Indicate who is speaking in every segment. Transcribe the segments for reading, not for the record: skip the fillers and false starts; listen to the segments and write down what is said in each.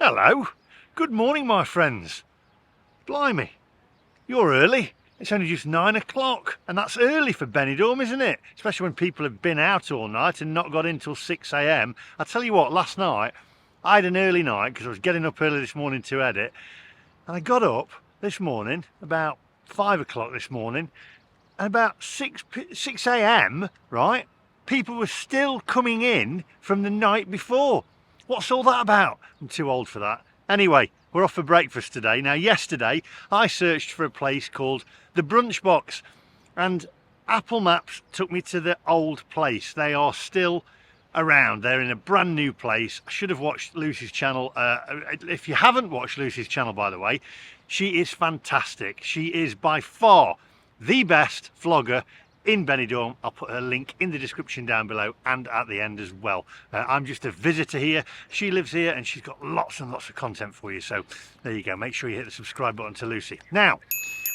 Speaker 1: Hello. Good morning, my friends. Blimey, you're early. It's only just 9 o'clock, and that's early for Benidorm, isn't it? Especially when people have been out all night and not got in till 6 a.m. I tell you what, last night I had an early night because I was getting up early this morning to edit, and I got up this morning about 5 o'clock this morning, and about 6 a.m, right, people were still coming in from the night before. What's all that about? I'm too old for that. Anyway, we're off for breakfast today. Now, yesterday I searched for a place called the Brunch Box, and Apple Maps took me to the old place. They are still around. They're in a brand new place. I should have watched Lucy's channel. If you haven't watched Lucy's channel, by the way, she is fantastic. She is by far the best vlogger in Benidorm. I'll put her link in the description down below and at the end as well. I'm just a visitor here. She lives here and she's got lots and lots of content for you. So there you go. Make sure you hit the subscribe button to Lucy. Now,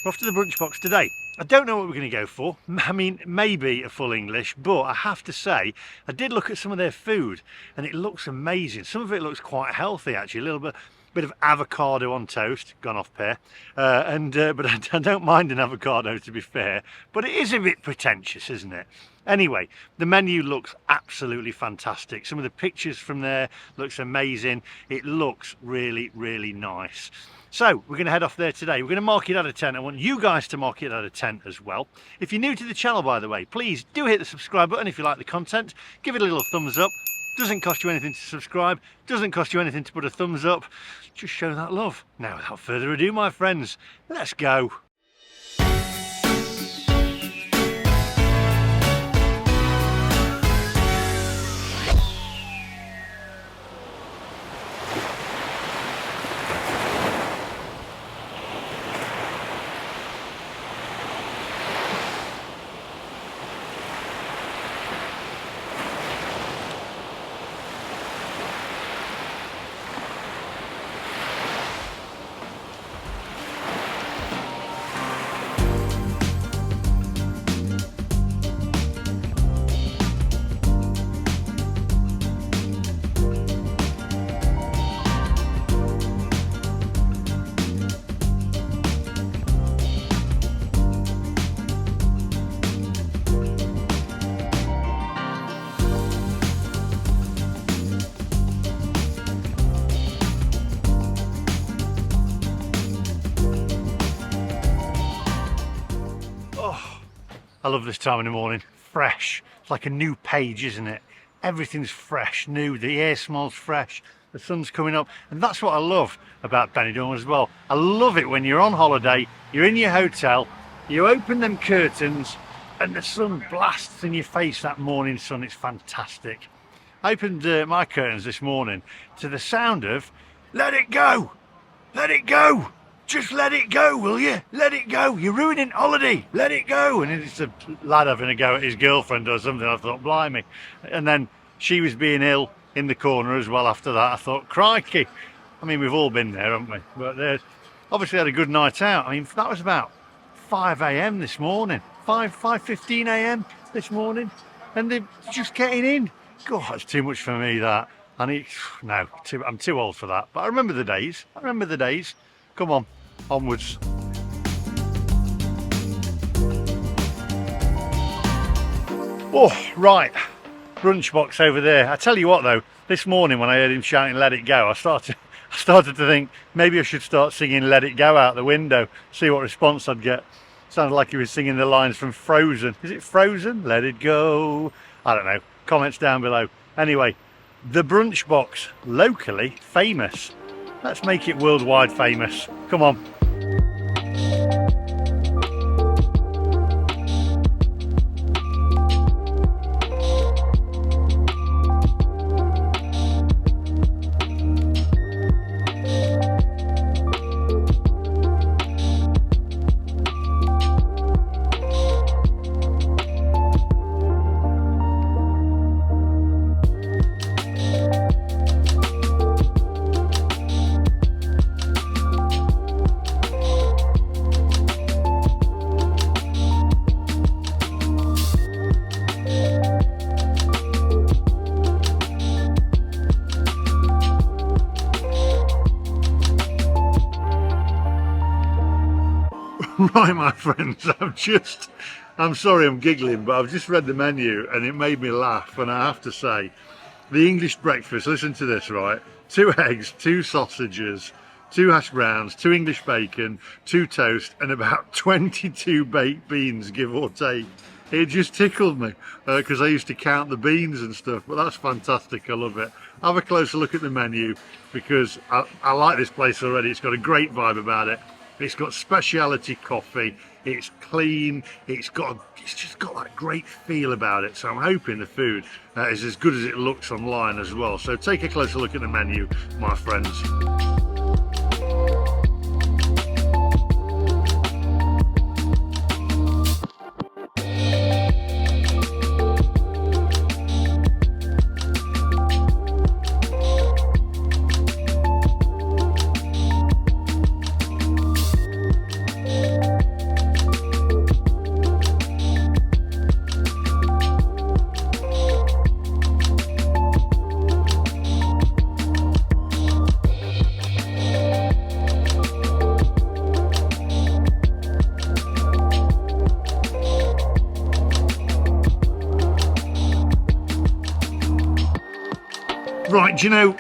Speaker 1: we're off to the Brunch Box today. I don't know what we're going to go for. I mean, maybe a full English, but I have to say, I did look at some of their food and it looks amazing. Some of it looks quite healthy, actually. A little bit of avocado on toast, gone off pair, but I don't mind an avocado, to be fair, but it is a bit pretentious, isn't it? Anyway, the menu looks absolutely fantastic. Some of the pictures from there looks amazing. It looks really, really nice. So we're going to head off there today. We're going to mark it out of 10. I want you guys to mark it out of 10 as well. If you're new to the channel, by the way, please do hit the subscribe button if you like the content. Give it a little thumbs up. Doesn't cost you anything to subscribe, doesn't cost you anything to put a thumbs up. Just show that love. Now, without further ado, my friends, let's go. I love this time in the morning. Fresh. It's like a new page, isn't it? Everything's fresh, new. The air smells fresh. The sun's coming up. And that's what I love about Benidorm as well. I love it when you're on holiday, you're in your hotel, you open them curtains and the sun blasts in your face, that morning sun. It's fantastic. I opened my curtains this morning to the sound of "Let it go! Let it go! Just let it go, will you? Let it go. You're ruining holiday. Let it go." And it's a lad having a go at his girlfriend or something. I thought, blimey. And then she was being ill in the corner as well after that. I thought, crikey. I mean, we've all been there, haven't we? But there's obviously had a good night out. I mean, that was about 5 a.m. this morning. 5:15 a.m. this morning. And they're just getting in. God, that's too much for me, that. I'm too old for that. But I remember the days. Come on. Onwards. Oh, right. Brunch Box over there. I tell you what though, this morning when I heard him shouting "Let it go," I started to think maybe I should start singing "Let it go" out the window, see what response I'd get. Sounded like he was singing the lines from Frozen. Is it Frozen? Let it go. I don't know. Comments down below. Anyway, the Brunch Box, locally famous. Let's make it worldwide famous. Come on. Right, my friends, I'm sorry I'm giggling, but I've just read the menu and it made me laugh. And I have to say, the English breakfast, listen to this, right? 2 eggs, 2 sausages, 2 hash browns, 2 English bacon, 2 toast, and about 22 baked beans, give or take. It just tickled me because I used to count the beans and stuff, but that's fantastic. I love it. Have a closer look at the menu because I like this place already. It's got a great vibe about it. It's got specialty coffee. It's clean. It's just got that great feel about it. So I'm hoping the food is as good as it looks online as well. So take a closer look at the menu, my friends. Right, do you know,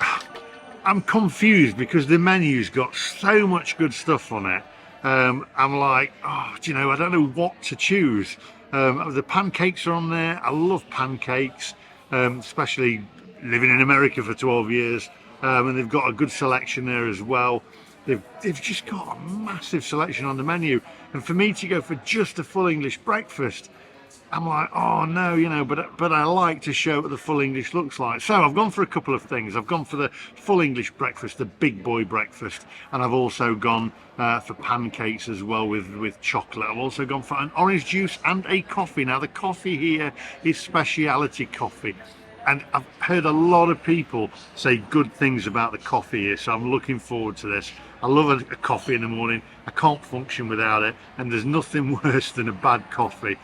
Speaker 1: I'm confused because the menu's got so much good stuff on it. I'm like, oh, do you know, I don't know what to choose. The pancakes are on there. I love pancakes, especially living in America for 12 years. And they've got a good selection there as well. They've just got a massive selection on the menu. And for me to go for just a full English breakfast, I'm like, oh no, you know, but I like to show what the full English looks like. So I've gone for a couple of things. I've gone for the full English breakfast, the big boy breakfast, and I've also gone for pancakes as well with chocolate. I've also gone for an orange juice and a coffee. Now the coffee here is speciality coffee, and I've heard a lot of people say good things about the coffee here, so I'm looking forward to this. I love a coffee in the morning. I can't function without it, and there's nothing worse than a bad coffee.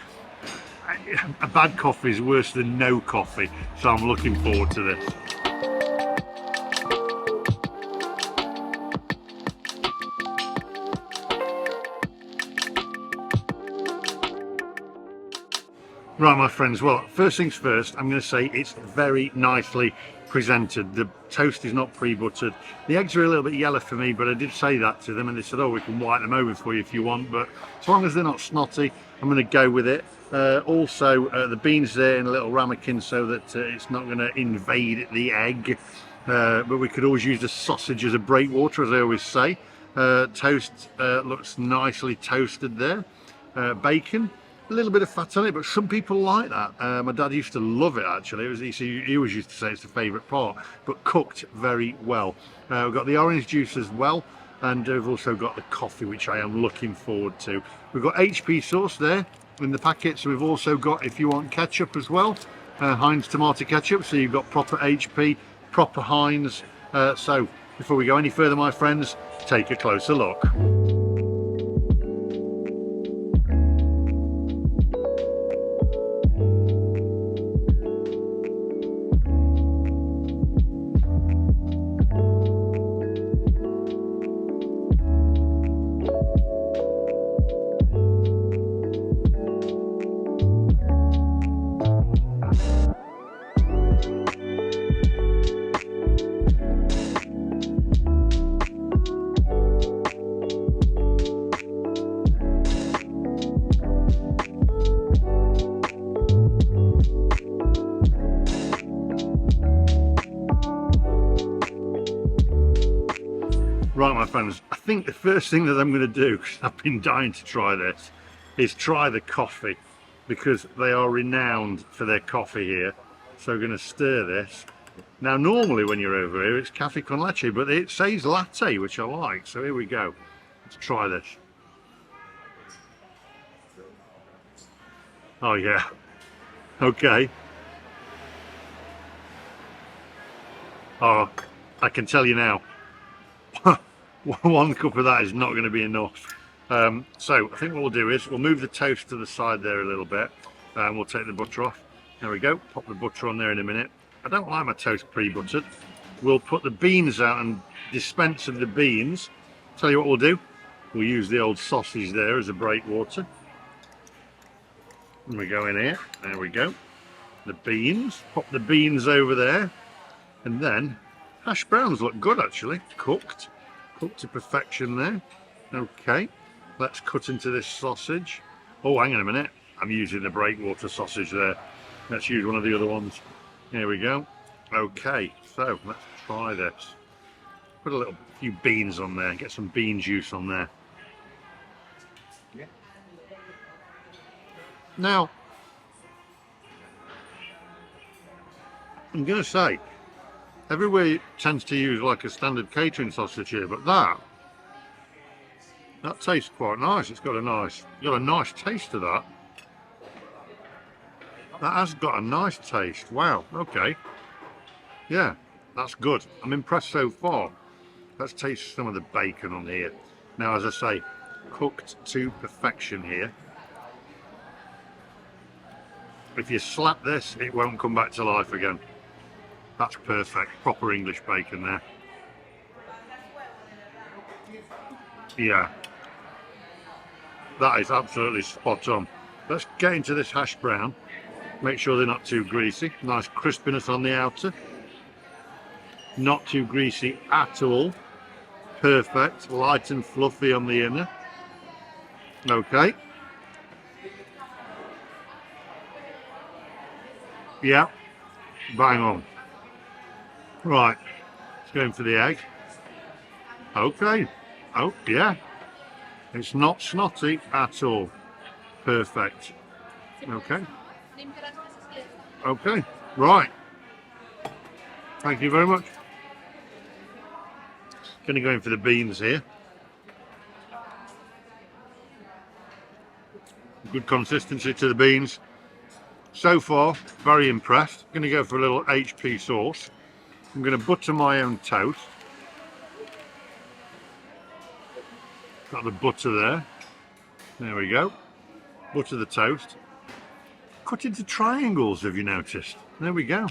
Speaker 1: A bad coffee is worse than no coffee, so I'm looking forward to this. Right, my friends, well, first things first, I'm going to say it's very nicely presented. The toast is not pre-buttered. The eggs are a little bit yellow for me, but I did say that to them and they said, oh, we can white them over for you if you want, but as long as they're not snotty, I'm going to go with it. Also, the beans there in a little ramekin so that it's not going to invade the egg, but we could always use the sausage as a breakwater, as I always say. Toast looks nicely toasted there. Bacon, a little bit of fat on it, but some people like that. My dad used to love it actually. He always used to say it's the favourite part, but cooked very well. We've got the orange juice as well, and we've also got the coffee, which I am looking forward to. We've got HP sauce there in the packets. We've also got, if you want, ketchup as well, Heinz tomato ketchup, so you've got proper HP, proper Heinz. So before we go any further, my friends, take a closer look. Right, my friends, I think the first thing that I'm going to do, because I've been dying to try this, is try the coffee, because they are renowned for their coffee here. So we're going to stir this. Now, normally when you're over here, it's cafe con leche, but it says latte, which I like. So here we go. Let's try this. Oh, yeah. Okay. Oh, I can tell you now. One cup of that is not going to be enough. So I think what we'll do is we'll move the toast to the side there a little bit, and we'll take the butter off. There we go. Pop the butter on there in a minute. I don't like my toast pre-buttered. We'll put the beans out and dispense of the beans. Tell you what we'll do. We'll use the old sausage there as a breakwater. And we go in here. There we go. The beans. Pop the beans over there. And then hash browns look good actually. Cooked. Cooked to perfection there. Okay. Let's cut into this sausage. Oh, hang on a minute. I'm using the breakwater sausage there. Let's use one of the other ones. Here we go. Okay. So let's try this. Put a few beans on there. Get some bean juice on there. Now, I'm going to say, everywhere tends to use like a standard catering sausage here, but that tastes quite nice. It's got a nice taste to that. That has got a nice taste. Wow, okay. Yeah, that's good. I'm impressed so far. Let's taste some of the bacon on here. Now, as I say, cooked to perfection here. If you slap this, it won't come back to life again. That's perfect. Proper English bacon there. Yeah. That is absolutely spot on. Let's get into this hash brown. Make sure they're not too greasy. Nice crispiness on the outer. Not too greasy at all. Perfect. Light and fluffy on the inner. Okay. Yeah, bang on. Right, let's go in for the egg. Okay. Oh, yeah. It's not snotty at all. Perfect. Okay. Okay, right. Thank you very much. Going to go in for the beans here. Good consistency to the beans. So far, very impressed. I'm going to go for a little HP sauce. I'm going to butter my own toast. Got the butter there. There we go. Butter the toast. Cut into triangles, have you noticed? There we go.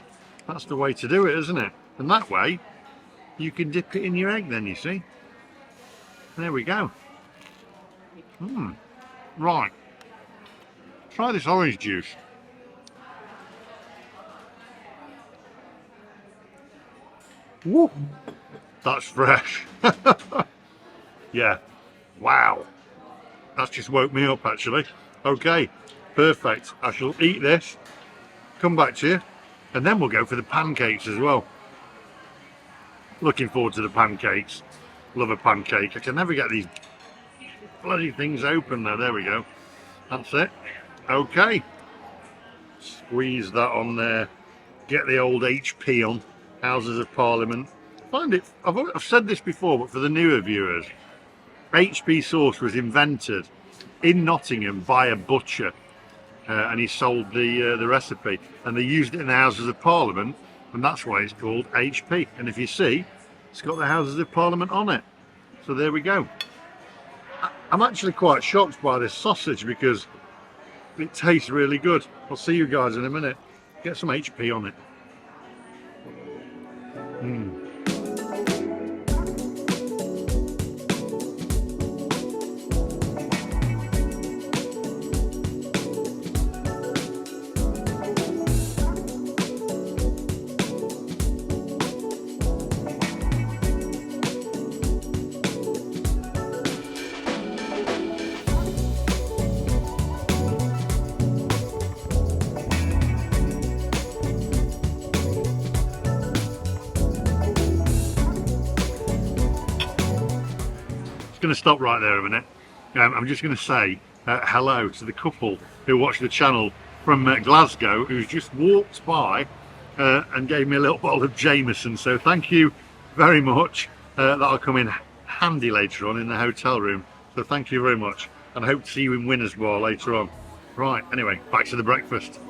Speaker 1: That's the way to do it, isn't it? And that way, you can dip it in your egg then, you see. There we go. Right. Try this orange juice. Woo! That's fresh. Yeah. Wow. That's just woke me up actually. Okay. Perfect. I shall eat this. Come back to you. And then we'll go for the pancakes as well. Looking forward to the pancakes. Love a pancake. I can never get these bloody things open though. There we go. That's it. Okay. Squeeze that on there. Get the old HP on. Houses of Parliament. Find it. I've said this before, but for the newer viewers, HP sauce was invented in Nottingham by a butcher, and he sold the recipe, and they used it in the Houses of Parliament, and that's why it's called HP. And if you see, it's got the Houses of Parliament on it. So there we go. I'm actually quite shocked by this sausage because it tastes really good. I'll see you guys in a minute. Get some HP on it. Going to stop right there a minute. I'm just going to say hello to the couple who watch the channel from Glasgow, who's just walked by and gave me a little bottle of Jameson. So thank you very much. That'll come in handy later on in the hotel room. So thank you very much, and I hope to see you in Winners Bar later on. Right, anyway, back to the breakfast.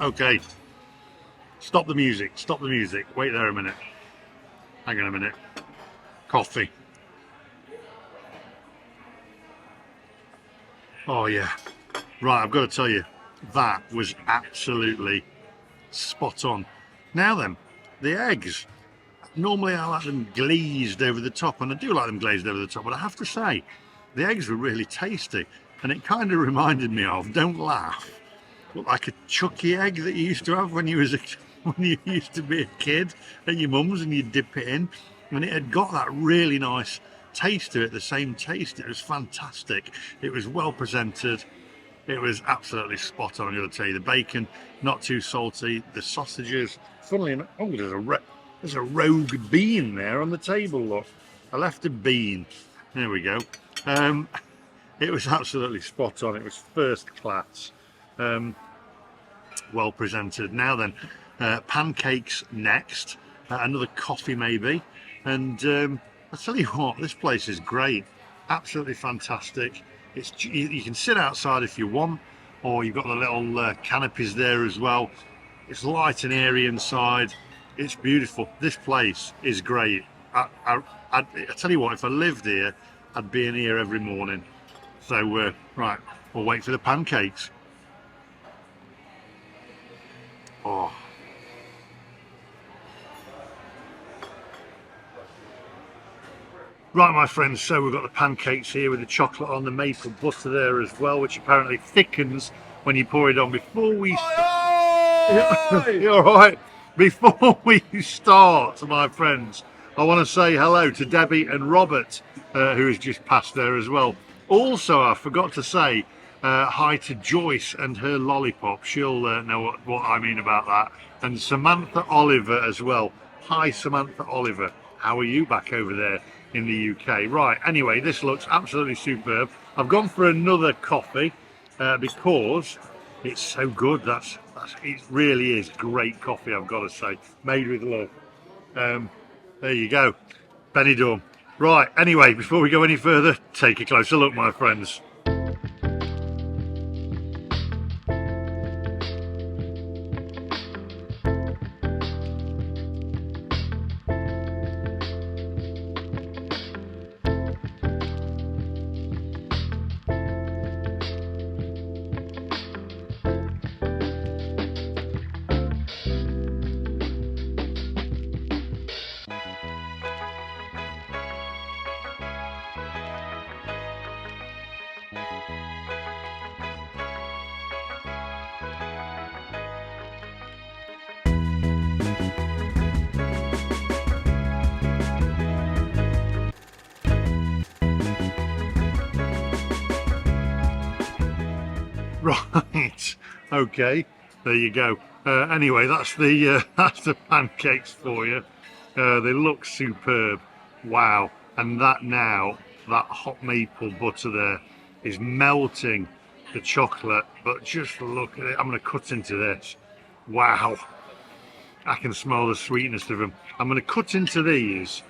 Speaker 1: Okay, stop the music, stop the music. Wait there a minute. Hang on a minute. Coffee. Oh yeah. Right, I've got to tell you, that was absolutely spot on. Now then, the eggs. Normally I like them glazed over the top, and I do like them glazed over the top, but I have to say, the eggs were really tasty, and it kind of reminded me of, don't laugh, like a Chucky egg that you used to have when you was when you used to be a kid at your mum's, and you dip it in, and it had got that really nice taste to it, the same taste. It was fantastic. It was well presented. It was absolutely spot on. I'm going to tell you, the bacon not too salty. The sausages, funnily enough, oh, there's a rogue bean there on the table. Look, I left a bean. There we go. It was absolutely spot on. It was first class. Well presented. Now then, pancakes next. Another coffee maybe. And I tell you what, this place is great. Absolutely fantastic. You can sit outside if you want, or you've got the little canopies there as well. It's light and airy inside. It's beautiful. This place is great. I tell you what, if I lived here, I'd be in here every morning. So right, we'll wait for the pancakes. Oh. Right, my friends, so we've got the pancakes here with the chocolate on, the maple butter there as well, which apparently thickens when you pour it on. Before we... You're right. Before we start, my friends, I want to say hello to Debbie and Robert, who has just passed there as well. Also, I forgot to say hi to Joyce and her lollipop. She'll know what I mean about that. And Samantha Oliver as well. Hi, Samantha Oliver. How are you back over there in the UK? Right, anyway, this looks absolutely superb. I've gone for another coffee because it's so good. It really is great coffee, I've got to say. Made with love. There you go. Benidorm. Right, anyway, before we go any further, take a closer look, my friends. Right, okay, there you go. Anyway, that's the pancakes for you. They look superb. Wow, and that hot maple butter there is melting the chocolate, but just look at it. I'm going to cut into this. Wow, I can smell the sweetness of them. I'm going to cut into these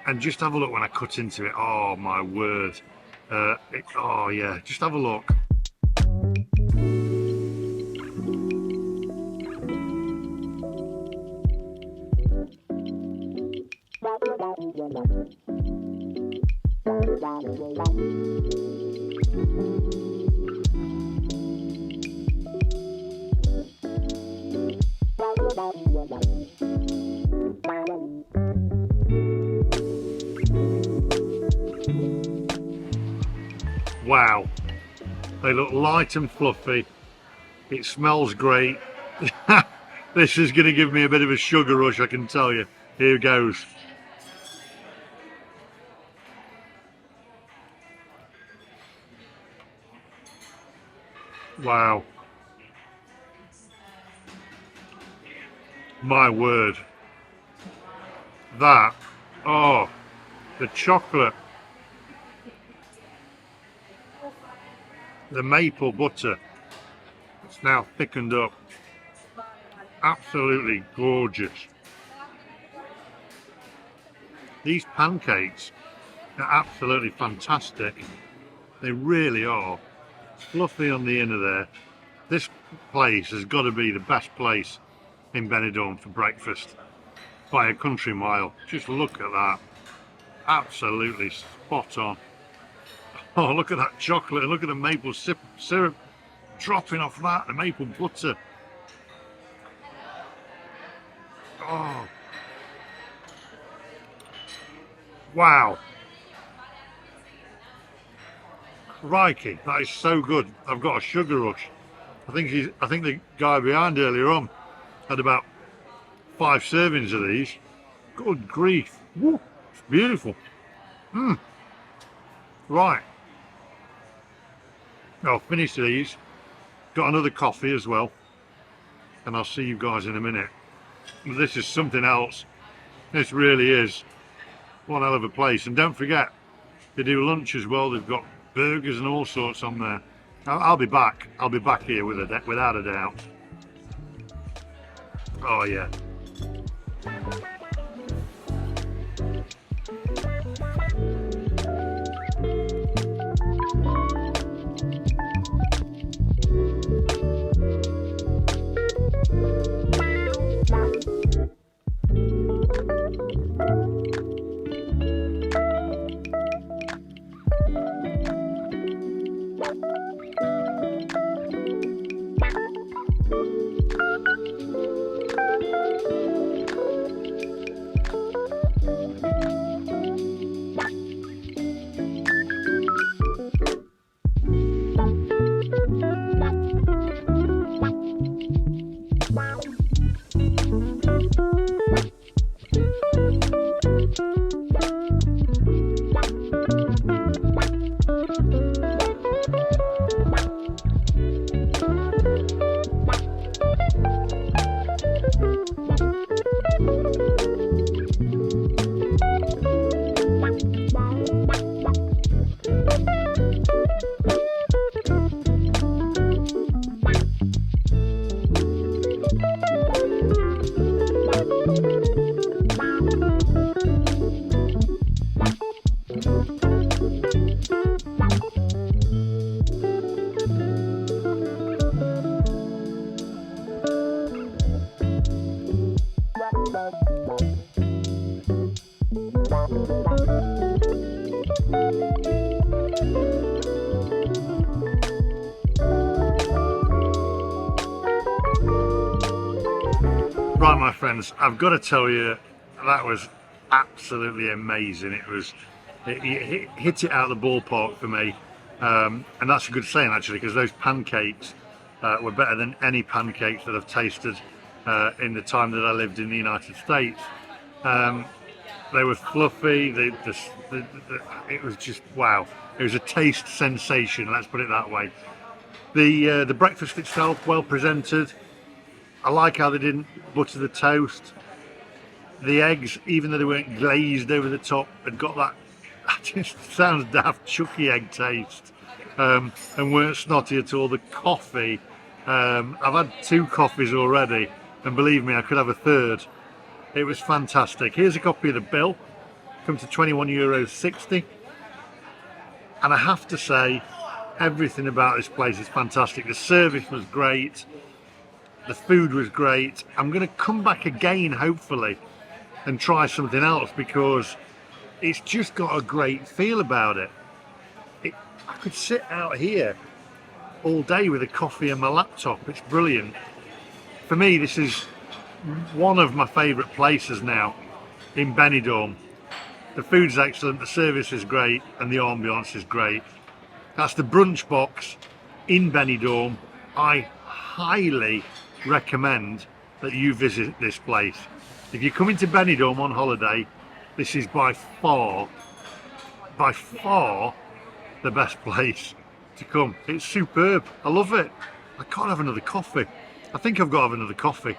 Speaker 1: and just have a look when I cut into it. Oh my word. Oh yeah, just have a look. Wow, they look light and fluffy. It smells great. This is going to give me a bit of a sugar rush, I can tell you. Here goes. Wow. My word. That, oh, the chocolate, the maple butter, it's now thickened up. Absolutely gorgeous. These pancakes are absolutely fantastic. They really are. Fluffy on the inner there, This place has got to be the best place in Benidorm for breakfast by a country mile. Just look at that. Absolutely spot on. Oh, look at that chocolate. Look at the maple syrup dropping off that. The maple butter. Oh. Wow. Crikey, that is so good. I've got a sugar rush. I think the guy behind earlier on had about 5 servings of these. Good grief. Woo, it's beautiful. Right. I'll finish these. Got another coffee as well. And I'll see you guys in a minute. This is something else. This really is one hell of a place. And don't forget, they do lunch as well. They've got burgers and all sorts on there. I'll be back. I'll be back here without a doubt. Oh yeah. Right, my friends, I've got to tell you, that was absolutely amazing. It hit it out of the ballpark for me, and that's a good saying actually, because those pancakes were better than any pancakes that I've tasted in the time that I lived in the United States. They were fluffy. It was just wow. It was a taste sensation. Let's put it that way. The breakfast itself, well presented. I like how they didn't butter the toast. The eggs, even though they weren't glazed over the top, had got that, just sounds daft, chucky egg taste, and weren't snotty at all. The coffee, I've had 2 coffees already, and believe me, I could have a third. It was fantastic. Here's a copy of the bill. Come to €21.60. And I have to say, everything about this place is fantastic. The service was great. The food was great. I'm going to come back again, hopefully, and try something else, because it's just got a great feel about it. I could sit out here all day with a coffee and my laptop. It's brilliant. For me, this is one of my favourite places now in Benidorm. The food's excellent, the service is great, and the ambiance is great. That's the Brunch Box in Benidorm. I highly recommend that you visit this place. If you're coming to Benidorm on holiday, this is by far the best place to come. It's superb. I love it. I can't have another coffee. I think I've got to have another coffee.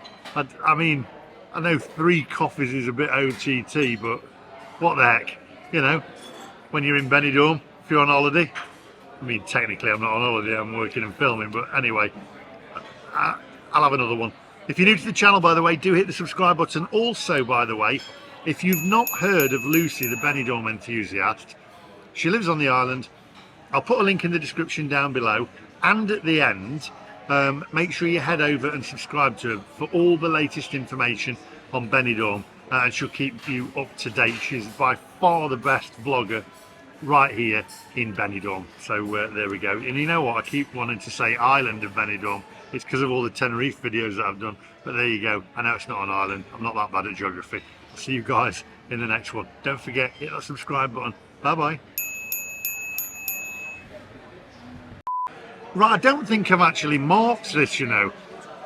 Speaker 1: I mean, I know 3 coffees is a bit OTT, but what the heck, you know, when you're in Benidorm, if you're on holiday. I mean, technically I'm not on holiday, I'm working and filming, but anyway, I'll have another one. If you're new to the channel, by the way, do hit the subscribe button. Also, by the way, if you've not heard of Lucy, the Benidorm enthusiast, she lives on the island. I'll put a link in the description down below, and at the end Make sure you head over and subscribe to her for all the latest information on Benidorm, and she'll keep you up to date. She's by far the best vlogger right here in Benidorm. So there we go. And you know what, I keep wanting to say island of Benidorm. It's because of all the Tenerife videos that I've done, but there you go. I know it's not an island. I'm not that bad at geography. I'll see you guys in the next one. Don't forget, hit that subscribe button. Bye bye. Right, I don't think I've actually marked this, you know.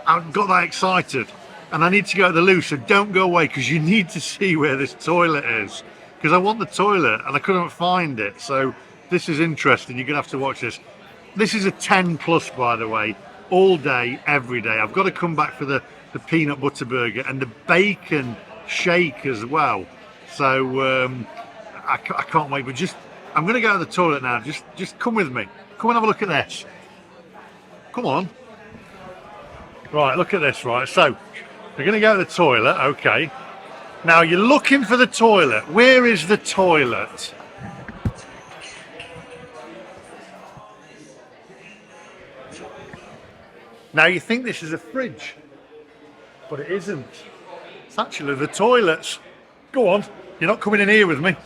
Speaker 1: I got that excited and I need to go to the loo, so don't go away, because you need to see where this toilet is, because I want the toilet and I couldn't find it. So this is interesting. You're gonna have to watch this. This is a 10 plus, by the way, all day, every day. I've got to come back for the peanut butter burger and the bacon shake as well. So I can't wait, but I'm gonna go to the toilet now. Just come with me. Come and have a look at this. Come on. Right, look at this, right. So we're gonna go to the toilet, okay. Now you're looking for the toilet. Where is the toilet? Now you think this is a fridge, but it isn't. It's actually the toilets. Go on, you're not coming in here with me.